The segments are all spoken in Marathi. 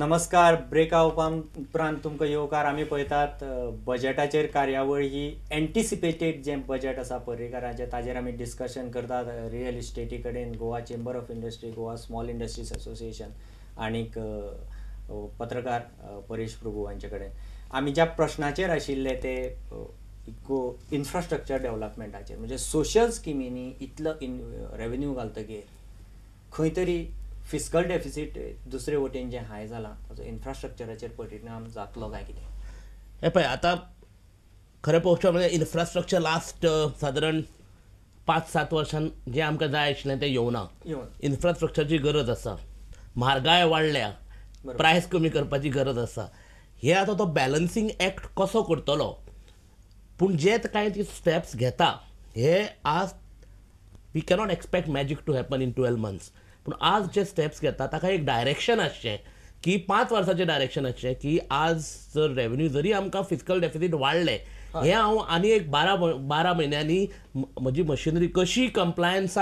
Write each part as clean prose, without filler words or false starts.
नमस्कार. उपरांत तुमकां येवकार. आमी पळयतात बजेटाचेर कार्यावळ ही एंटिसिपेटेड जे बजेट आसा पर्रीकाराचें ताजेर आमी डिस्कशन करतात. रियल इस्टेटी कडेन Goa chamber of industry, Goa small industries association आनीक पत्रकार परेश प्रभू हांचे कडेन आमी ज्या प्रश्नाचेर आशिल्ले ते इन्फ्रास्ट्रक्चर डेव्हलपमेंटाचेर, म्हणजे सोशल स्किमींनी इतलो रेव्हेन्यू घालतकीर खंय तरी फिस्कल डेफिसीट दुसरे वटेन जे हाय जाला ताचो इन्फ्रास्ट्रक्चराचेर परिणाम जातलो काय कितें? हे पळय, आतां खरें पळोवचें म्हणजे इन्फ्रास्ट्रक्चर लास्ट सादारण 5-7 वर्षां जे आमकां जाय आशिल्लें तें येवना. इन्फ्रास्ट्रक्चरची गरज आसा, म्हारगाय वाडल्या, प्रायस कमी करपाची गरज आसा. हे आतां तो बॅलन्सिंग एक्ट कसो करतलो, पूण जे कांय ती स्टेप्स घेता हे आज we cannot expect magic to happen in 12 months. पूण आज जे स्टेप्स घेता ताका एक डायरेक्शन आसचें की 5 वर्साचें डायरेक्शन आसचें की आज जर रेव्हेन्यू जरी आमकां फिस्कल डेफिसीट वाडलें, हे हांव आनी एक 12 म्हयन्यांनी म्हजी मशिनरी कशी कंप्लायन्स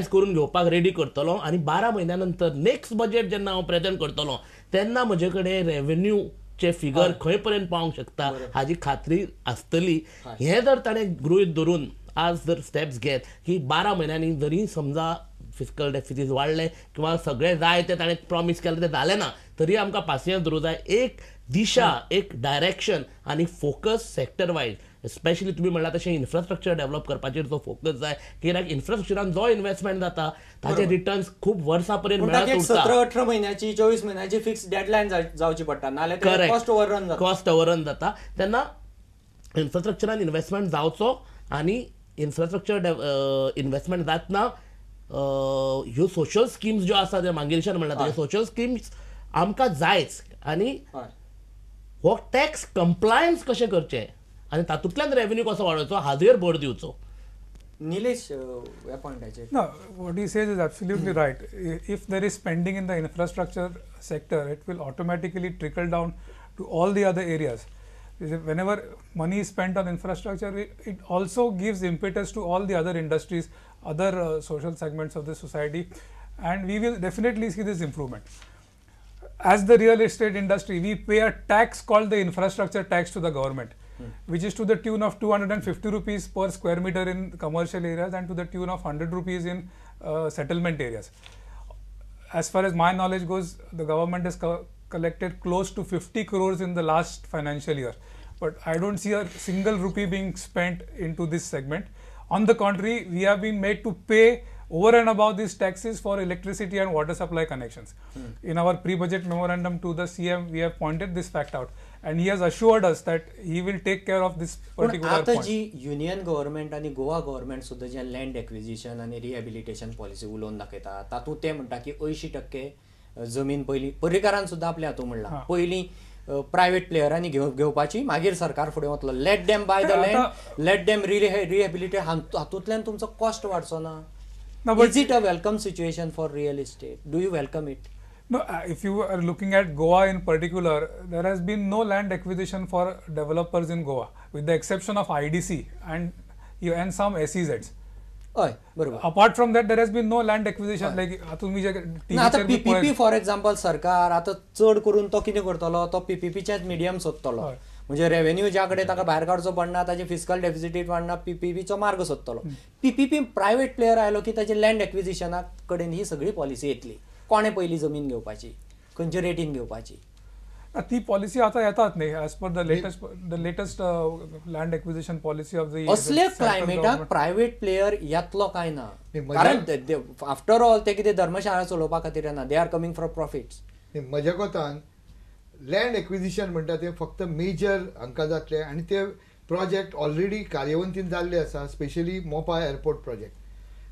करून घेवपाक रेडी करतलो आनी 12 म्हयन्या नंतर नेक्स्ट बजेट जेन्ना हांव प्रेझेंट करतलो तेन्ना म्हजे कडेन रेव्हेन्यूचे फिगर खंय पर्यंत पावंक शकता हाची खात्री आसतली. हें जर ताणें गृहीत धरून आज जर स्टेप्स घेत की 12 म्हयन्यांनी जरी समजा फिस्कल डेफिसीट वाडले किंवा सगळें जाय ते ताणें प्रॉमीस केलें तें जालें ना तरी आमकां पासियेंस धरूं जाय. एक दिशा, एक डायरेक्शन आनी फोकस सेक्टर वायज स्पेशली तुमी म्हणला तशें इन्फ्रास्ट्रक्चर डेव्हलप करपाचेर जो फोकस जाय, कित्याक इन्फ्रास्ट्रक्चरान जो इन्वेस्टमेंट जाता ताचे रिटर्न्स खूप वर्सां पर्यंत मेळत उरता. 17-18 म्हयन्याची 24 म्हयन्याची फिक्स डेडलायन जावची पडटा, नाल्यार कॉस्ट ओव्हररन जाता. तेन्ना इन्फ्रास्ट्रक्चरान इन्वेस्टमेंट जावचो आनी इन्फ्रास्ट्रक्चर इन्वेस्टमेंट जातना ह्यो सोशल स्किम्स ज्यो आसा ज्यो मागीरच्यान म्हणला त्यो सोशल स्किम्स आमकां जायच आनी हो टॅक्स कंप्लायन्स कशें करचें आनी तातूंतल्यान रेव्हेन्यू कसो वाडोवचो हाजेर भर दिवचो. निलेश, ह्या पॉयंटाचेर No, what he says is absolutely right. If there is spending in the infrastructure sector, it will automatically trickle down to all the other areas. Whenever money is spent on infrastructure, it also gives impetus to all the other industries, other social segments of the society, and we will definitely see this improvement. As the real estate industry, we pay a tax called the infrastructure tax to the government, which is to the tune of 250 rupees per square meter in commercial areas and to the tune of 100 rupees in settlement areas. As far as my knowledge goes, the government has collected close to 50 crores in the last financial year, but I don't see a single rupee being spent into this segment. On the contrary, we have been made to pay over and above these taxes for electricity and water supply connections. In our pre-budget memorandum to the CM, we have pointed this fact out, and he has assured us that he will take care of this particular point. आता जी युनियन गव्हर्नमेंट आणि गोवा गव्हर्नमेंट सुद्धा जे लँड एक्विजिशन आणि रिहॅबिलिटेशन पॉलिसी उलोवन दाखयता तातूंत ते म्हणटा की 80% जमीन पयली पर्रीकारान सुद्धा आपल्या हातूंत म्हणला पयली प्रायव्हेट प्लेयरांनी घेवपाची, मागीर सरकार फुडें वतलो. लेट डेम बाय द लँड, लेट डेम रिहॅबिलिटेट. हातूंतल्यान तुमचो कॉस्ट वाडचो ना. Is it a welcome situation for real estate? Do you welcome it? No, if you are looking at Goa in particular, there has been no land acquisition for developers in Goa, with the exception of IDC and some SEZs. Apart from that, there has been no land acquisition. Like आता PPP फॉर एक्झाम्पल सरकार आता चड करून तो कितें करतलो, तो PPPचेच मिडियम सोदतलो. म्हणजे रेव्हेन्यू ज्या कडेन ताका भायर काडचो पडना, ताचे फिस्कल डेफिसीट वाडना, PPPचो मार्ग सोदतलो. PPP प्रायव्हेट प्लेयर आयलो की ताचे लँड एक्विजिशना कडेन ही सगळी पॉलिसी येतली. कोणें पयली जमीन घेवपाची, खंयच्या रेटीन घेवपाची, ती पॉलिसी आता येतात न्ही. As per the latest land acquisition policy of the असले क्लायमेटाक प्रायव्हेट प्लेयर येतलो काय ना. कारण आफ्टर ऑल ते कितें धर्मशाळा चलोवपा खातीर येना, they are coming for profits. म्हज्या कोतान लँड एक्विजिशन म्हणटा ते फक्त मेजर हांकां जातले आनी ते प्रोजेक्ट ऑलरेडी कार्यवंतीन जाल्ले आसा, स्पेशली मोपा एअरपोर्ट प्रोजेक्ट.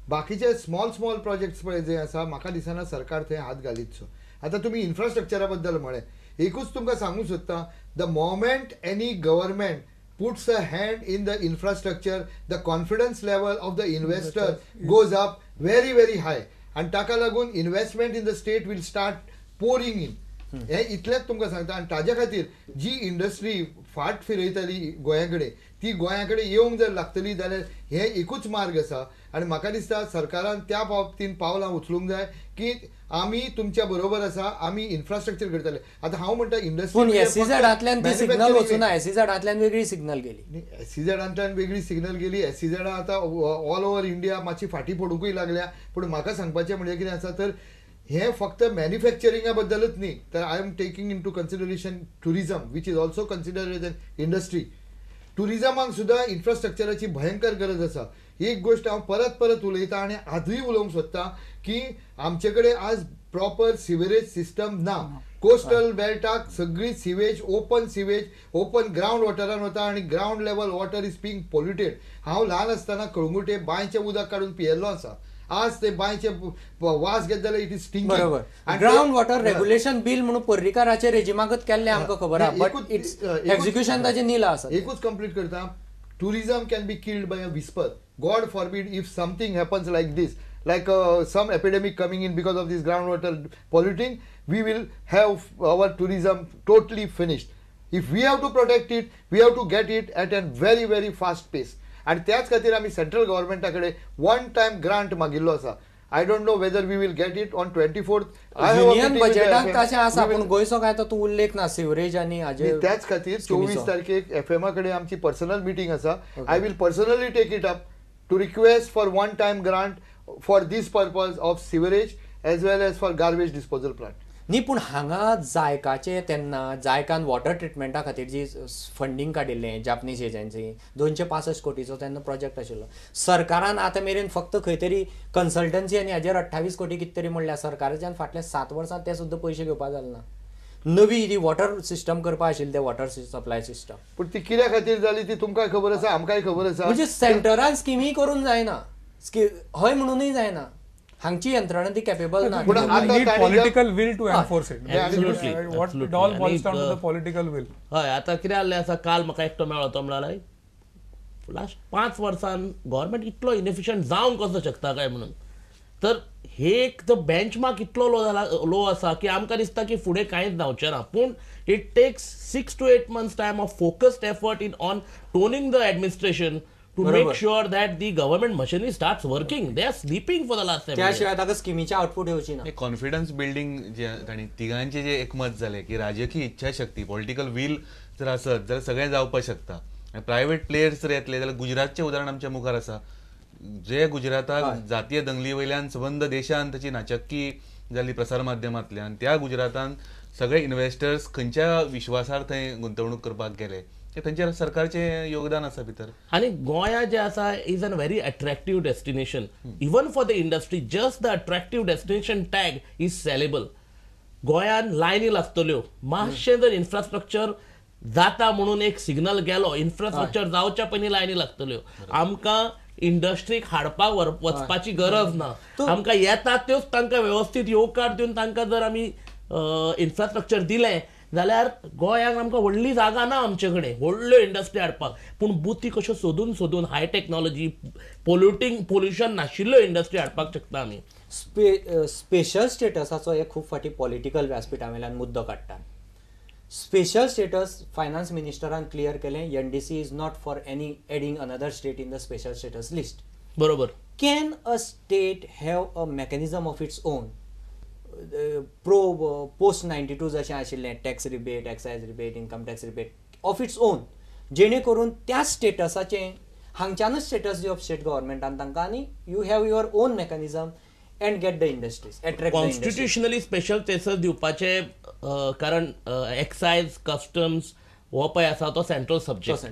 बाकीचे स्मॉल प्रोजेक्ट्स पळय जे आसा, म्हाका दिसना सरकार थंय हात घालीतसो. आतां तुमी इन्फ्रास्ट्रक्चरा बद्दल म्हळें, एकूच तुमकां सांगूंक सोदता, the moment any government puts a hand in the infrastructure, the confidence level of the investor goes up very, very high. And taka lagun investment in the state will start pouring in. हे इतलेंच तुमकां सांगता. आनी ताज्या खातीर जी इंडस्ट्री फाट फिरयताली गोंया कडेन, ती गोंया कडेन येवंक जर लागतली जाल्यार हे एकूच मार्ग आसा. आनी म्हाका दिसता सरकारान त्या बाबतींत पावलां उचलूंक जाय की आम्ही तुमच्या बरोबर आसा, आम्ही इन्फ्रास्ट्रक्चर करतले. आता हांव म्हणटा पूण इंडस्ट्री SEZांतल्यान ती सिग्नल वचून ना, SEZांतल्यान वेगळी सिग्नल गेली. SEZांतल्यान वेगळी सिग्नल गेली. SEZ आता ऑल ओव्हर इंडिया मातशी फाटी पडूंकूय लागल्या. पूण म्हाका सांगपाचें म्हणजे कितें आसा तर हे फक्त मॅन्युफॅक्चरिंगा बद्दलच न्ही, तर I am taking into consideration tourism which is also considered as an industry. टुरिझमाक सुद्धा इन्फ्रास्ट्रक्चराची भयंकर गरज आसा. एक गोष्ट हांव परत परत उलयता आनी आजूय उलोवंक सोदता की आमचे कडेन आज प्रॉपर सिवेरेज सिस्टम ना. कोस्टल बेल्टाक सगळी सिवेज ओपन ग्राउंड वॉटरान वता आनी ground level water is being polluted. हांव ल्हान आसतना कळंगुटे बांयचें उदक काडून पियेल्लो आसा. आज ते बांयचे वास घेत जाल्यार इट इज स्टिंकिंग. बरोबर. ग्राउंड वॉटर रेग्युलेशन बिल म्हणून पर्रीकाराचे रेजिमागत केल्ले आमकां खबर आहा, बट इट्स एक्झिक्युशन ताजें नीला आसा. एकूच कंप्लीट करता. tourism can be killed by a whisper. God forbid if something happens like this, like some epidemic coming in because of this groundwater polluting, we will have our tourism totally finished. If we have to protect it, we have to get it at a very very fast pace. आणि त्याच खातीर आमी सेंट्रल गव्हर्मेंटा कडेन वन टायम ग्रांट मागिल्लो आसा. I don't know whether we will get it on 24th. Union बजेटाक तशें आसा, पूण गोंयचो काय तो तूं उल्लेख ना सिवरेज आनी हाजे. त्याच खातीर 24 तारखेक FM कडेन आमची पर्सनल मिटींग आसा. I will personally take it up to request for one time grant for this purpose of sewerage as well as for garbage disposal plant. न्ही, पूण हांगा जायकाचे तेन्ना जायकान वॉटर ट्रिटमेंटा खातीर जी फंडींग काडिल्लें जापनीज एजन्सी 265 कोटीचो तेन्ना प्रोजेक्ट आशिल्लो. सरकारान आतां मेरेन फक्त खंय तरी कन्सल्टन्सी आनी हाजेर 28 कोटी कितें तरी म्हणल्या. सरकाराच्यान फाटल्या 7 वर्सां ते सुद्दां पयशे घेवपा जालें ना. नवी ती वॉटर सिस्टम करपा आशिल्ली, ते वॉटर सप्लाय सिस्टम. पूण ती कित्या खातीर जाली ती तुमकां खबर आसा, आमकांय खबर आसा. म्हणजे सेंटरान स्किमी करून जायना, हय म्हणूनय जायना. हांगची यंत्रणा ती कॅपेबल ना. We need political will to enforce it. Absolutely. What it all boils down to the political will. हय, आता कितें जाल्लें आसा, काल म्हाका एकटो मेळ्ळो, तो म्हणल्यार लास्ट 5 वर्सान गव्हर्मेंट इतलो इनएफिशियंट जावंक कसो शकता काय म्हणून. तर हे एक तो बेंचमार्क इतलो लो आसा की आमकां दिसता की फुडें कांयच जावचें ना. पूण it takes 6 to 8 months time off focused effort in on toning the administration to make sure that the government machinery starts working. They are sleeping for the last 7 years. त्याशिवाय ताका स्किमीचे आउटपुट येवची ना. कॉन्फिडन्स बिल्डिंग जे तांणी तिगांचे जे एकमत जालें की राजकीय इच्छाशक्ती पॉलिटिकल वील जर आसत जाल्यार सगळें जावपाक शकता. प्रायवेट प्लेयर्स जर येतले जाल्यार गुजरातचें उदाहरण आमच्या मुखार आसा. जे गुजराताक जातीय दंगली वयल्यान सबंद देशांत ताची नाचक्की जाल्ली प्रसार माध्यमांतल्यान, त्या गुजरातान सगळे इन्व्हेस्टर्स खंयच्या विश्वासार थंय गुंतवणूक करपाक गेले, तांचेर सरकारचें योगदान आसा भितर. आणि गोंया जे आसा is an very attractive destination even for the industry. Just the attractive destination tag is saleable. गोंयान लायनी लागतल्यो. मातशें जर इन्फ्रास्ट्रक्चर जाता म्हणून एक सिग्नल गेलो, इन्फ्रास्ट्रक्चर जावच्या पयलीं लायनी लागतल्यो. आमकां इंडस्ट्रीक हाडपाक वचपाची गरज ना. आमकां येता त्योच तांकां वेवस्थीत येवकार दिवन तांकां जर आमी इन्फ्रास्ट्रक्चर दिलें जाल्यार गोंयांत आमकां व्हडली जागा ना आमचे कडेन व्हडल्यो इंडस्ट्री हाडपाक. पूण बुती कश्यो सोदून सोदून हाय टेक्नॉलॉजी पोल्युशन नाशिल्ल्यो इंडस्ट्री हाडपाक शकता आमी. स्पेशल स्टेटसाचो एक खूब फाटी पॉलिटिकल व्यासपिठावयल्यान मुद्दो काडटा. स्पेशल स्टेटस फायनान्स मिनिस्टरान क्लियर केलें, NDC is not for any adding another state in the special status list. बरोबर. Can a state have a mechanism of its own post 92 जशें आशिल्लें, tax rebate, excise rebate, income tax rebate of its own, जेणे करून त्या स्टेटसाचें हांगच्यानच स्टेटस दिवप स्टेट गव्हर्मेंटान तांकां, आनी you have your own mechanism and get the industries attract. Constitutionally special status दिवपाचे कारण एक्सायज कस्टम्स हो पळय आसा तो central subject.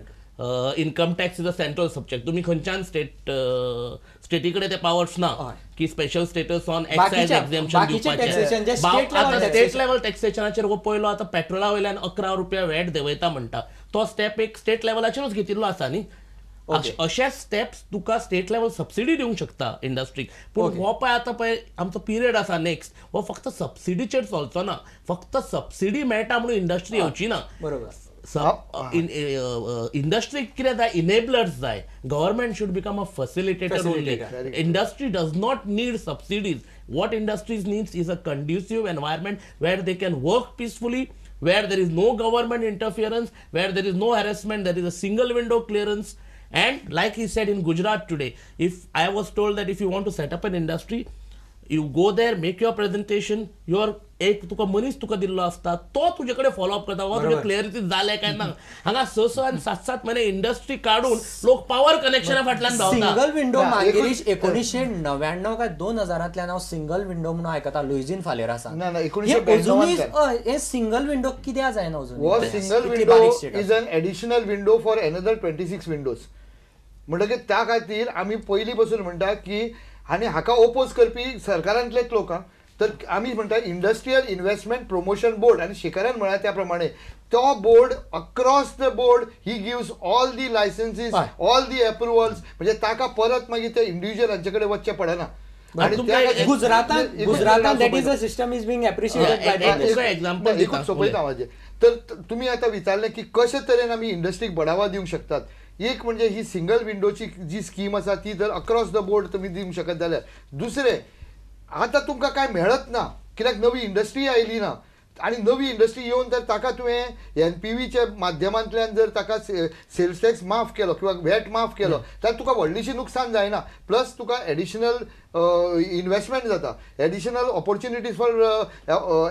Income tax is a central subject. तुम्ही खंयच्यान स्टेटी कडेन ते पावर्स ना की special status on excise exemption दिवपाचें. स्टेट लेवल टॅक्सेशनाचेर हो पयलो आतां पेट्रोला वयल्यान 11 रुपया वॅट देंवयता म्हणटा, तो स्टेप एक स्टेट लेवलाचेरूच घेतिल्लो आसा न्ही. अशे स्टेप्स तुका स्टेट लेवल सबसिडी दिवंक शकता इंडस्ट्रीक. पूण हो पळय आतां पळय आमचो पिरियड आसा नेक्स्ट, हो फक्त सबसिडीचेर चलचो ना. फक्त सबसिडी मेळटा म्हणून इंडस्ट्री येवची ना. बरोबर. इंडस्ट्री कितें जाय, इनेबलर्स जाय. Government should become a facilitator only. Industry does not need subsidies. what industries needs is a conducive environment where they can work peacefully, where there is no government interference, where there is no harassment, there is a single window clearance. And like he said in Gujarat today, if I was told that if you want to set up an industry, you go there make your presentation your एक तुका मनीस तुका दिल्लो असता तो तुजे कडेन फॉलोअप करता वा तुजे क्लियरिटी जाले काय ना हांगा 6 आनी 7 म्हयने इंडस्ट्री काढून लोक पॉवर कनेक्शना फाटल्यान धांवता. सिंगल विंडो मागीर 1999 काय 2000 हांव सिंगल विंडो म्हणून आयकता लुईजीन फालेरासा. हे सिंगल विंडो कित्याक जायना अजून? वो single window is an additional window for another 26 Windows. म्हणटकीर त्या खातीर आमी पयलीं पासून म्हणटा की आनी हाका ओपोज करपी सरकारांतलेच लोक तर आमी म्हणटा इंडस्ट्रियल इन्व्हेस्टमेंट प्रमोशन बोर्ड आनी शेखरान म्हळ्यार त्या प्रमाणे तो board across the board he gives all the licences all the approvals म्हणजे ताका परत मागीर ते इंडिव्हिज्युअलांचे कडेन वचचें पडना. गुजरातान that is a system is being appreciated by example एकूच सोपयता म्हाजें. तर तुमी आतां विचारलें की कशे तरेन आमी इंडस्ट्रीक बढावा दिवंक शकतात. एक म्हणजे ही सिंगल विंडोची जी स्कीम आसा ती जर अक्रॉस द बोर्ड तुमी दिवंक शकत जाल्यार. दुसरें आतां तुमकां कांय मेळत ना कित्याक नवी इंडस्ट्री आयली ना आणि नवी इंडस्ट्री येवन तर ताका तुवें NPVच्या माध्यमांतल्यान जर ताका सेल्स टॅक्स माफ केलो किंवा वॅट माफ केलो जाल्यार तुका व्हडलीशी नुकसान जायना. प्लस तुका एडिशनल इन्व्हेस्टमेंट जाता, एडिशनल ऑपॉर्च्युनिटीज फॉर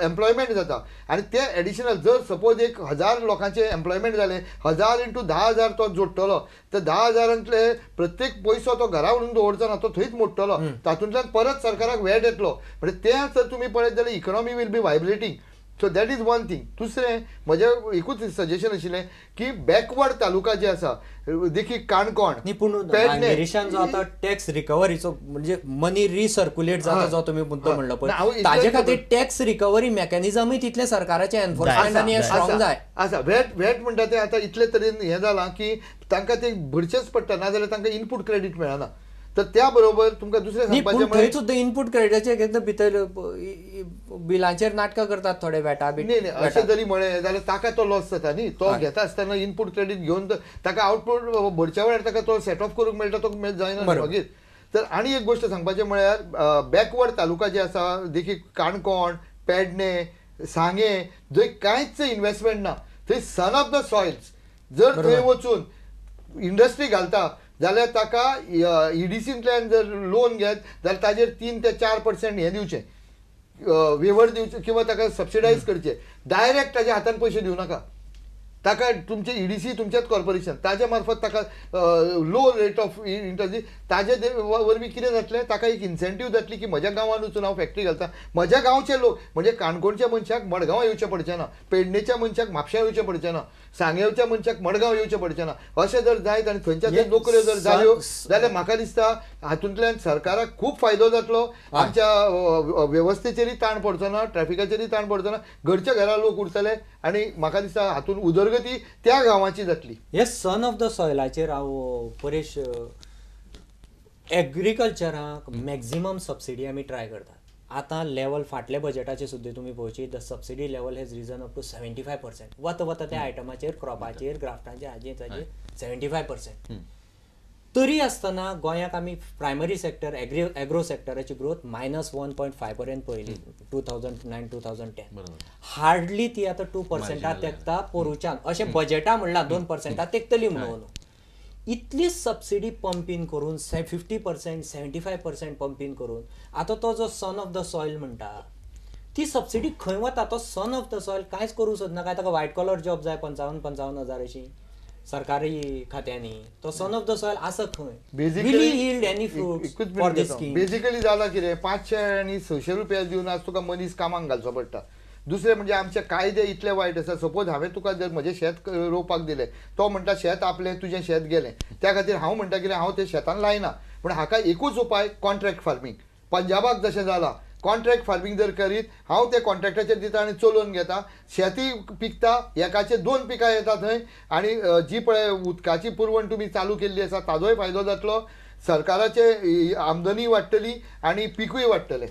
एम्प्लॉयमेंट जाता. आनी ते एडिशनल जर सपोज 1000 लोकांचे एम्प्लॉयमेंट जाले 1000 into 10,000 तो जोडटलो तर 10,000तले प्रत्येक पयसो तो घरा व्हरून दवरचो ना, तो थंयच मोडटलो. तातूंतल्यान परत सरकाराक वॅट येतलो. म्हणजे तें जर तुमी पळयत जाल्यार economy will be vibrating. So that is one thing. दुसरें म्हजें एकूच सजेशन आशिल्लें की बॅकवर्ड तालुका जे आसा देखीक काणकोण जो आता टॅक्स रिकवरीचो म्हणजे मनी रिसर्क्युलेट जाता जो तुम्ही मुद्दो म्हणलो पळय ताजे खातीर टॅक्स रिकवरी मेकॅनिझमूय तितले सरकाराचे एनफोर्समेंट आनी स्ट्रॉंग जाय आसा. वॅट म्हणटा तें आतां इतले तरेन हें जालां की तांकां तें भरचेंच पडटा ना जाल्यार तांकां इनपूट क्रेडीट मेळना. तर त्या बरोबर तुमकां दुसरें सांगपाचें थंय सुद्दां इनपूट क्रेडिटाचे भितर बिलांचेर नाटकां करतात थोडे वेटा बी. न्ही अशें जरी म्हळें जाल्यार ताका तो लॉस जाता न्ही. तो घेता आसतना इनपूट क्रेडीट घेवन ताका आउटपूट भरच्या वेळार ताका तो सेट ऑफ करूंक मेळटा तो जायना मागीर. तर आनी एक गोश्ट सांगपाचें म्हळ्यार बॅकवर्ड तालुका जे आसा देखीक काणकोण, पेडणे, सांगे जंय कांयच इन्व्हेस्टमेंट ना थंय सन ऑफ द सॉयल्स जर थंय वचून इंडस्ट्री घालता जाल्यार ताका EDCंतल्यान जर लोन घेत जाल्यार ताजेर 3 ते 4% हें दिवचें वेवर दिवचें किंवा ताका सबसिडायज करचें. डायरेक्ट ताज्या हातान पयशे दिवं नाका. ताका तुमचे EDC तुमचेच कॉर्पोरेशन ताजे मार्फत ताका लो रेट ऑफ इंट्रस्ट ताजे वरवीं कितें जातलें ताका एक इन्सेंटीव जातली की म्हज्या गांवांत वचून हांव फॅक्टरी घालता. म्हज्या गांवचे लोक म्हणजे काणकोणच्या मनशाक मडगांव येवचें पडचें ना, पेडणेच्या मनशाक म्हापश्यां येवचें पडचें ना, सांगेवच्या मनशाक मडगांव येवचें पडचें ना. अशें जर जायत आनी थंयच्या थंय नोकऱ्यो जर जाल्यो जाल्यार म्हाका दिसता हातूंतल्यान सरकाराक खूब फायदो जातलो. आमच्या वेवस्थेचेरय ताण पडचो ना, ट्रॅफिकाचेरय ताण पडचो ना, घरच्या घरा लोक उरतले आनी म्हाका दिसता हातूंत उदरगती त्या गांवाची जातली. हे सन ऑफ द सॉयलाचेर हांव परेश एग्रीकल्चराक मॅक्झिमम सबसिडी आमी ट्राय करतात. आतां लेवल फाटल्या बजेटाचेर सुद्दां तुमी पळोवची the subsidy level has risen up to 75%. वता त्या आयटमाचेर क्रॉपाचेर ग्राफ्टांचेर हाजेर 75%. तरी आसतना गोंयाक आमी प्रायमरी सेक्टर एग्रो सेक्टराची ग्रोथ -1.5 पर्यंत पळयली 2009-2010. हार्डली ती आतां 2% तेंकता पोरुच्यान अशें बजेटा म्हणल्यार 2% तेंकतली म्हणून. इतली सबसिडी पंपीन करून 50%, 75% पंपीन करून आतां तो जो सन ऑफ द सॉयल म्हणटा ती सबसिडी खंय वता? तो सन ऑफ द सॉयल कांयच करूंक सोदना काय ताका व्हायट कॉलर जॉब जाय 55,000 अशी सरकारी खात्यांनी. तो सन ऑफ द सॉयल आसा खंय? बेसिकली जाला कितें 500 आनी 600 रुपया दिवन आज तुका मनीस कामाक घालचो पडटा. दुसरें म्हणजे आमचे कायदे इतले वायट आसा. सपोज हांवें तुका जर म्हजें शेत रोवपाक दिलें तो म्हणटा शेत आपलें तुजें शेत गेलें त्या खातीर हांव म्हणटा कितें हांव तें शेतान लायना. पूण हाका एकूच उपाय कॉन्ट्रॅक्ट फार्मींग. पंजाबाक जशें जालां कॉन्ट्रॅक्ट फार्मींग जर करीत हांव ते कॉन्ट्रॅक्टाचेर दिता आनी चलोवन घेता. शेती पिकता, एकाचे 2 पिकां येता थंय आनी जी पळय उदकाची पुरवण तुमी चालू केल्ली आसा ताजोय फायदो जातलो. सरकाराचे आमदनी वाडटली आनी पिकूय वाडटलें.